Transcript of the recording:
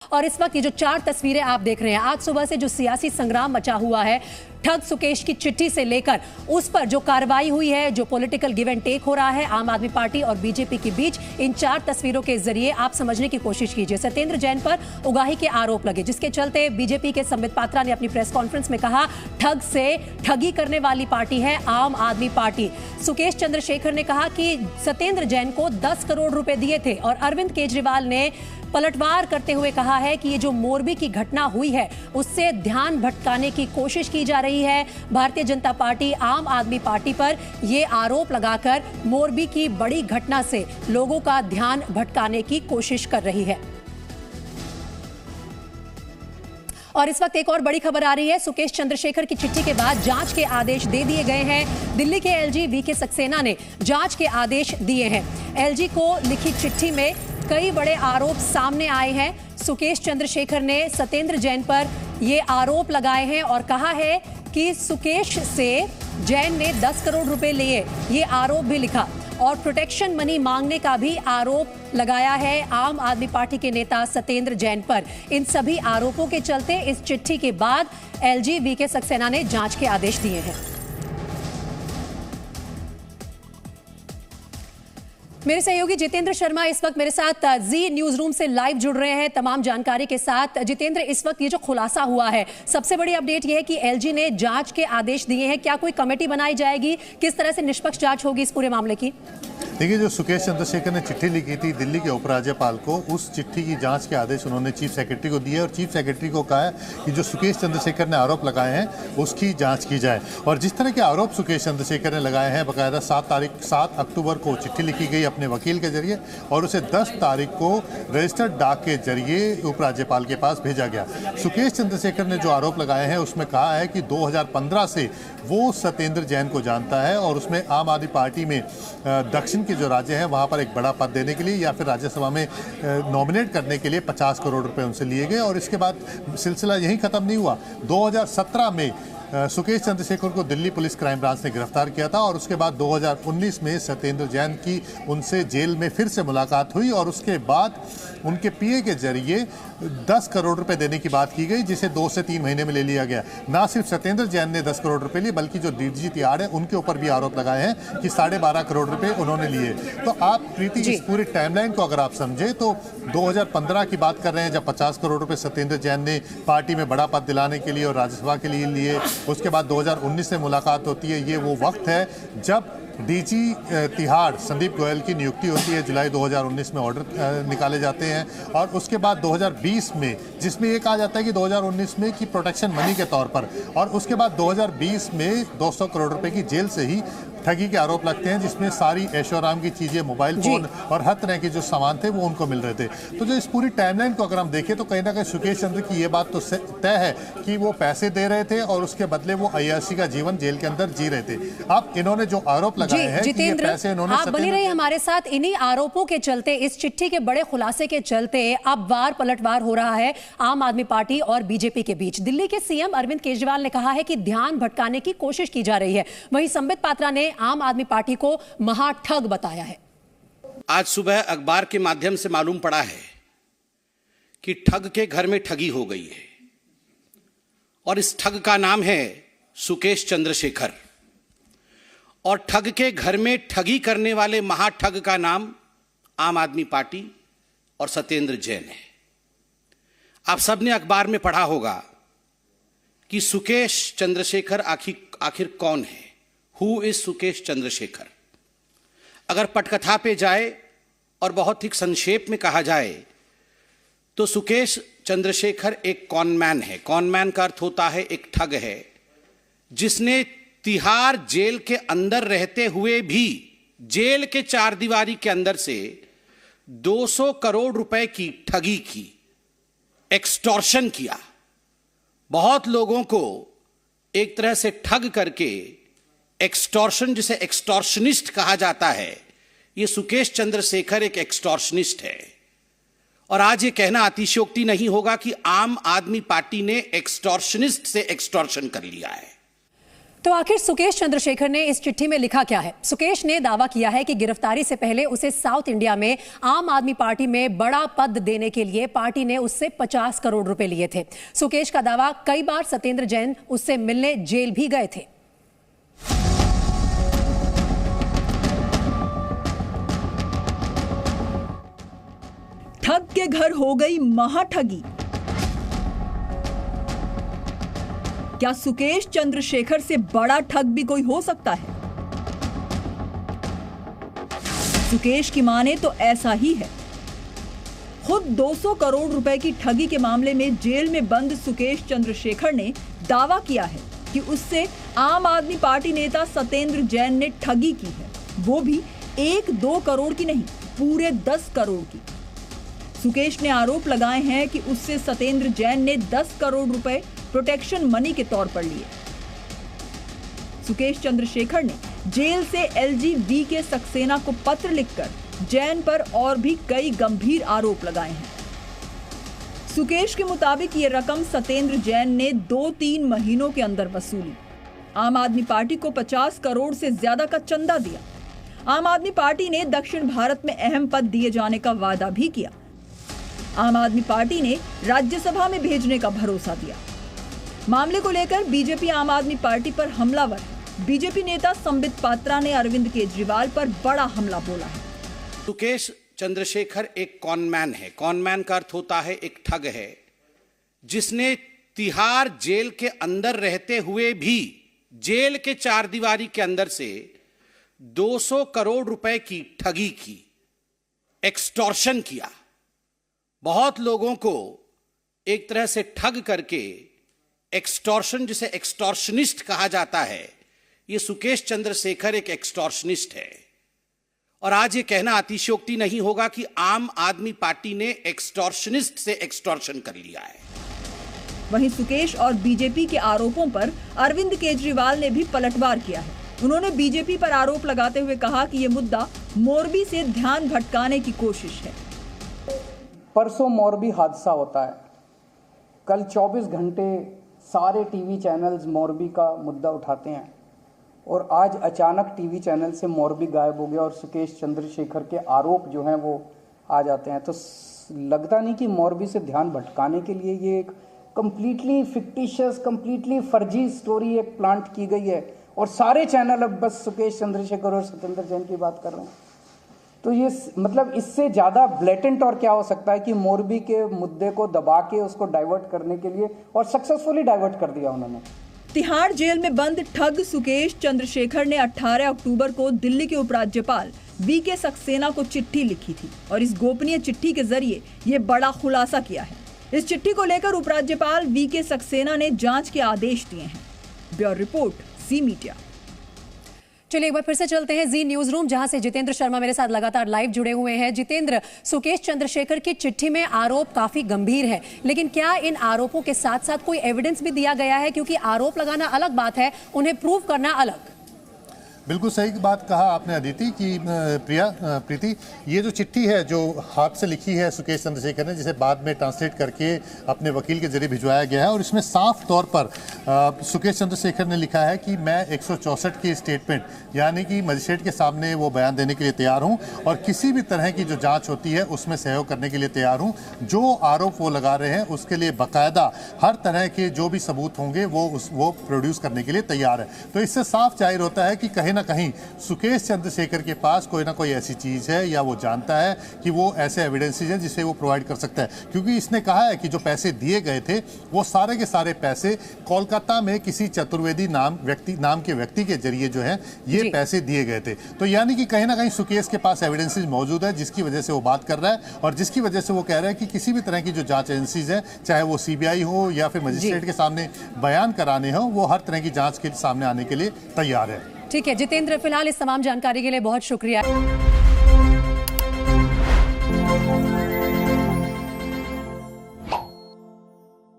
और इस वक्त ये जो 4 तस्वीरें आप देख रहे हैं, आज सुबह से जो सियासी संग्राम मचा हुआ है, ठग सुकेश की चिट्ठी से लेकर उस पर जो कार्रवाई हुई है, जो पॉलिटिकल गिव एंड टेक हो रहा है आम आदमी पार्टी और बीजेपी के बीच, इन 4 तस्वीरों के जरिए आप समझने की कोशिश कीजिए। सत्येंद्र जैन पर उगाही के आरोप लगे, जिसके चलते बीजेपी के संबित पात्रा ने अपनी प्रेस कॉन्फ्रेंस में कहा, ठग से ठगी करने वाली पार्टी है आम आदमी पार्टी। सुकेश चंद्रशेखर ने कहा कि सत्येंद्र जैन को 10 करोड़ रुपए दिए थे और अरविंद केजरीवाल ने पलटवार करते हुए कहा है कि ये जो मोरबी की घटना हुई है उससे ध्यान भटकाने की कोशिश की जा रही है। भारतीय जनता पार्टी आम आदमी पार्टी पर ये आरोप लगाकर मोरबी की बड़ी घटना से लोगों का ध्यान भटकाने की कोशिश कर रही है। और इस वक्त एक और बड़ी खबर आ रही है। सुकेश चंद्रशेखर की चिट्ठी के बाद जांच के आदेश दे दिए गए हैं। दिल्ली के एलजी वीके सक्सेना ने जांच के आदेश दिए हैं। एलजी को लिखी चिट्ठी में कई बड़े आरोप सामने आए हैं। सुकेश चंद्रशेखर ने सत्येंद्र जैन पर ये आरोप लगाए हैं और कहा है कि सुकेश से जैन ने 10 करोड़ रुपए लिए, ये आरोप भी लिखा और प्रोटेक्शन मनी मांगने का भी आरोप लगाया है आम आदमी पार्टी के नेता सत्येंद्र जैन पर। इन सभी आरोपों के चलते इस चिट्ठी के बाद एलजी वीके सक्सेना ने जांच के आदेश दिए हैं। मेरे सहयोगी जितेंद्र शर्मा इस वक्त मेरे साथ जी न्यूज रूम से लाइव जुड़ रहे हैं तमाम जानकारी के साथ। जितेंद्र, इस वक्त ये जो खुलासा हुआ है, सबसे बड़ी अपडेट ये है कि एलजी ने जांच के आदेश दिए हैं। क्या कोई कमेटी बनाई जाएगी? किस तरह से निष्पक्ष जांच होगी इस पूरे मामले की? देखिए, जो सुकेश चंद्रशेखर ने चिट्ठी लिखी थी दिल्ली के उपराज्यपाल को, उस चिट्ठी की जांच के आदेश उन्होंने चीफ सेक्रेटरी को दिए और चीफ सेक्रेटरी को कहा है कि जो सुकेश चंद्रशेखर ने आरोप लगाए हैं उसकी जांच की जाए। और जिस तरह के आरोप सुकेश चंद्रशेखर ने लगाए हैं, बाकायदा 7 अक्टूबर को चिट्ठी लिखी गई अपने वकील के जरिए और उसे 10 तारीख को रजिस्टर्ड डाक के जरिए उपराज्यपाल के पास भेजा गया। सुकेश चंद्रशेखर ने जो आरोप लगाए हैं उसमें कहा है कि 2015 से वो सत्येंद्र जैन को जानता है और उसमें आम आदमी पार्टी में दक्षिण के जो राज्य हैं वहां पर एक बड़ा पद देने के लिए या फिर राज्यसभा में नॉमिनेट करने के लिए 50 करोड़ रुपए उनसे लिए गए। और इसके बाद सिलसिला यही खत्म नहीं हुआ। 2017 में सुकेश चंद्रशेखर को दिल्ली पुलिस क्राइम ब्रांच ने गिरफ्तार किया था और उसके बाद 2019 में सत्येंद्र जैन की उनसे जेल में फिर से मुलाकात हुई और उसके बाद उनके पीए के जरिए 10 करोड़ रुपए देने की बात की गई, जिसे 2 से 3 महीने में ले लिया गया। ना सिर्फ सत्येंद्र जैन ने 10 करोड़ रुपए लिए, बल्कि जो डीजी तिहाड़ है उनके ऊपर भी आरोप लगाए हैं कि 12.5 करोड़ रुपए उन्होंने लिए। तो आप प्रीति इस पूरी टाइमलाइन को अगर आप समझे तो 2015 की बात कर रहे हैं जब 50 करोड़ रुपए सत्येंद्र जैन ने पार्टी में बड़ा पद दिलाने के लिए और राज्यसभा के लिए लिए। उसके बाद 2019 में मुलाकात होती है। ये वो वक्त है जब डीजी तिहाड़ संदीप गोयल की नियुक्ति होती है। जुलाई 2019 में ऑर्डर निकाले जाते हैं और उसके बाद 2020 में, जिसमें ये कहा जाता है कि 2019 में कि प्रोटेक्शन मनी के तौर पर, और उसके बाद 2020 में 200 करोड़ रुपए की जेल से ही ठगी के आरोप लगते हैं, जिसमें सारी ऐशोआराम की चीजें, मोबाइल फोन और हर तरह के जो सामान थे वो उनको मिल रहे थे। तो जो इस पूरी टाइमलाइन को अगर हम देखें तो कहीं ना कहीं सुकेश चंद्र की ये बात तो तय है कि वो पैसे दे रहे थे और उसके बदले वो अय्याशी का जीवन जेल के अंदर जी रहे थे। अब इन्होंने जो आरोप लगाए हैं कि ये पैसे इन्होंने, आप बने रहिए हमारे साथ। इन्हीं आरोपों के चलते, इस चिट्ठी के बड़े खुलासे के चलते अब वार पलटवार हो रहा है आम आदमी पार्टी और बीजेपी के बीच। दिल्ली के सीएम अरविंद केजरीवाल ने कहा है कि ध्यान भटकाने की कोशिश की जा रही है। वहीं संबित पात्रा ने आम आदमी पार्टी को महाठग बताया है। आज सुबह अखबार के माध्यम से मालूम पड़ा है कि ठग के घर में ठगी हो गई है और इस ठग का नाम है सुकेश चंद्रशेखर और ठग के घर में ठगी करने वाले महाठग का नाम आम आदमी पार्टी और सत्येंद्र जैन है। आप सबने अखबार में पढ़ा होगा कि सुकेश चंद्रशेखर आखिर कौन है। Who is Sukesh Chandrashekhar? अगर पटकथा पे जाए और बहुत ही संक्षेप में कहा जाए तो सुकेश चंद्रशेखर एक कॉनमैन है। कॉनमैन का अर्थ होता है एक ठग है, जिसने तिहाड़ जेल के अंदर रहते हुए भी जेल के 4 दीवारी के अंदर से 200 करोड़ रुपए की ठगी की, एक्सटॉर्शन किया। बहुत लोगों को एक तरह से ठग करके, एक्सटॉर्शन जिसे एक्सटॉर्शनिस्ट कहा जाता है, ये सुकेश चंद्रशेखर एक एक्सटॉर्शनिस्ट है। और आज ये कहना अतिशयोक्ति नहीं होगा कि आम आदमी पार्टी ने एक्सटॉर्शनिस्ट से एक्सटॉर्शन कर लिया है। तो आखिर सुकेश चंद्रशेखर ने इस चिट्ठी में लिखा क्या है? सुकेश ने दावा किया है कि गिरफ्तारी से पहले उसे साउथ इंडिया में आम आदमी पार्टी में बड़ा पद देने के लिए पार्टी ने उससे 50 करोड़ रुपए लिए थे। सुकेश का दावा, कई बार सत्येंद्र जैन उससे मिलने जेल भी गए थे। ठग के घर हो गई महाठगी। क्या सुकेश चंद्रशेखर से बड़ा ठग भी कोई हो सकता है? सुकेश की माने तो ऐसा ही है। खुद 200 करोड़ रुपए की ठगी के मामले में जेल में बंद सुकेश चंद्रशेखर ने दावा किया है कि उससे आम आदमी पार्टी नेता सत्येंद्र जैन ने ठगी की है, वो भी 1-2 करोड़ की नहीं, पूरे 10 करोड़ की। सुकेश ने आरोप लगाए हैं कि उससे सत्येंद्र जैन ने 10 करोड़ रुपए प्रोटेक्शन मनी के तौर पर लिए। सुकेश चंद्रशेखर ने जेल से एलजी वीके सक्सेना को पत्र लिखकर जैन पर और भी कई गंभीर आरोप लगाए हैं। सुकेश के मुताबिक ये रकम सत्येंद्र जैन ने 2-3 महीनों के अंदर वसूली। आम आदमी पार्टी को 50 करोड़ से ज्यादा का चंदा दिया। आम आदमी पार्टी ने दक्षिण भारत में अहम पद दिए जाने का वादा भी किया। आम आदमी पार्टी ने राज्यसभा में भेजने का भरोसा दिया। मामले को लेकर बीजेपी आम आदमी पार्टी पर हमलावर है। बीजेपी नेता संबित पात्रा ने अरविंद केजरीवाल पर बड़ा हमला बोला है। सुकेश चंद्रशेखर एक कॉनमैन है। कॉनमैन का अर्थ होता है एक ठग है, जिसने तिहाड़ जेल के अंदर रहते हुए भी जेल के चार दीवारी के अंदर से 200 करोड़ रुपए की ठगी की, एक्सटॉर्शन किया। बहुत लोगों को एक तरह से ठग करके, एक्सटॉर्शन, जिसे एक्सटॉर्शनिस्ट कहा जाता है, यह सुकेश चंद्रशेखर एक एक्सटॉर्शनिस्ट है। और आज ये कहना अतिशयोक्ति नहीं होगा कि आम आदमी पार्टी ने एक्सटॉर्शनिस्ट से एक्सटॉर्शन कर लिया है। वहीं सुकेश और बीजेपी के आरोपों पर अरविंद केजरीवाल ने भी पलटवार किया है। उन्होंने बीजेपी पर आरोप लगाते हुए कहा कि यह मुद्दा मोरबी से ध्यान भटकाने की कोशिश है। परसों मोरबी हादसा होता है, कल 24 घंटे सारे टीवी चैनल्स मोरबी का मुद्दा उठाते हैं और आज अचानक टीवी चैनल से मोरबी गायब हो गया और सुकेश चंद्रशेखर के आरोप जो हैं वो आ जाते हैं। तो लगता नहीं कि मोरबी से ध्यान भटकाने के लिए ये एक कम्प्लीटली फिक्टिशियस, कम्प्लीटली फर्जी स्टोरी एक प्लांट की गई है और सारे चैनल अब बस सुकेश चंद्रशेखर और सत्येंद्र जैन की बात कर रहे हैं। तो ये मतलब इससे ज़्यादा ब्लेटेंट और क्या हो सकता है कि मोरबी के मुद्दे को दबा के उसको डाइवर्ट करने के लिए, और सक्सेसफुली डाइवर्ट कर दिया उन्होंने। तिहाड़ जेल में बंद ठग सुकेश चंद्रशेखर ने 18 अक्टूबर को दिल्ली के उपराज्यपाल वीके सक्सेना को चिट्ठी लिखी थी और इस गोपनीय चिट्ठी के जरिए ये बड़ा खुलासा किया है। इस चिट्ठी को लेकर उपराज्यपाल वीके सक्सेना ने जांच के आदेश दिए हैं। ब्यूरो रिपोर्ट, जी मीडिया। चलिए एक बार फिर से चलते हैं जी न्यूज रूम, जहां से जितेंद्र शर्मा मेरे साथ लगातार लाइव जुड़े हुए हैं। जितेंद्र, सुकेश चंद्रशेखर की चिट्ठी में आरोप काफी गंभीर है, लेकिन क्या इन आरोपों के साथ साथ कोई एविडेंस भी दिया गया है? क्योंकि आरोप लगाना अलग बात है, उन्हें प्रूव करना अलग। बिल्कुल सही बात कहा आपने अदिति की प्रीति, ये जो चिट्ठी है जो हाथ से लिखी है सुकेश चंद्रशेखर ने, जिसे बाद में ट्रांसलेट करके अपने वकील के जरिए भिजवाया गया है, और इसमें साफ तौर पर सुकेश चंद्रशेखर ने लिखा है कि मैं 164 की स्टेटमेंट, यानी कि मजिस्ट्रेट के सामने वो बयान देने के लिए तैयार हूँ और किसी भी तरह की जो जाँच होती है उसमें सहयोग करने के लिए तैयार हूँ। जो आरोप वो लगा रहे हैं उसके लिए बाकायदा हर तरह के जो भी सबूत होंगे वो प्रोड्यूस करने के लिए तैयार है। तो इससे साफ जाहिर होता है कि कहीं ना कहीं सुकेश चंद्रशेखर के पास कोई ना कोई ऐसी चीज है या वो जानता है कि वो ऐसे एविडेंसेस हैं जिसे वो प्रोवाइड कर सकता है। क्योंकि इसने कहा है कि जो पैसे दिए गए थे वो सारे के सारे पैसे कोलकाता में किसी चतुर्वेदी नाम के व्यक्ति के जरिए जो है ये पैसे दिए गए थे। तो यानी कि कहीं ना कहीं सुकेश के पास एविडेंसेस मौजूद है, जिसकी वजह से वो बात कर रहा है और जिसकी वजह से वो कह रहा है कि किसी भी तरह की जो जांच एजेंसीज है, चाहे वो सीबीआई हो या फिर मजिस्ट्रेट के सामने बयान कराने हो, वो हर तरह की जांच के सामने आने के लिए तैयार है। ठीक है जितेंद्र, फिलहाल इस तमाम जानकारी के लिए बहुत शुक्रिया।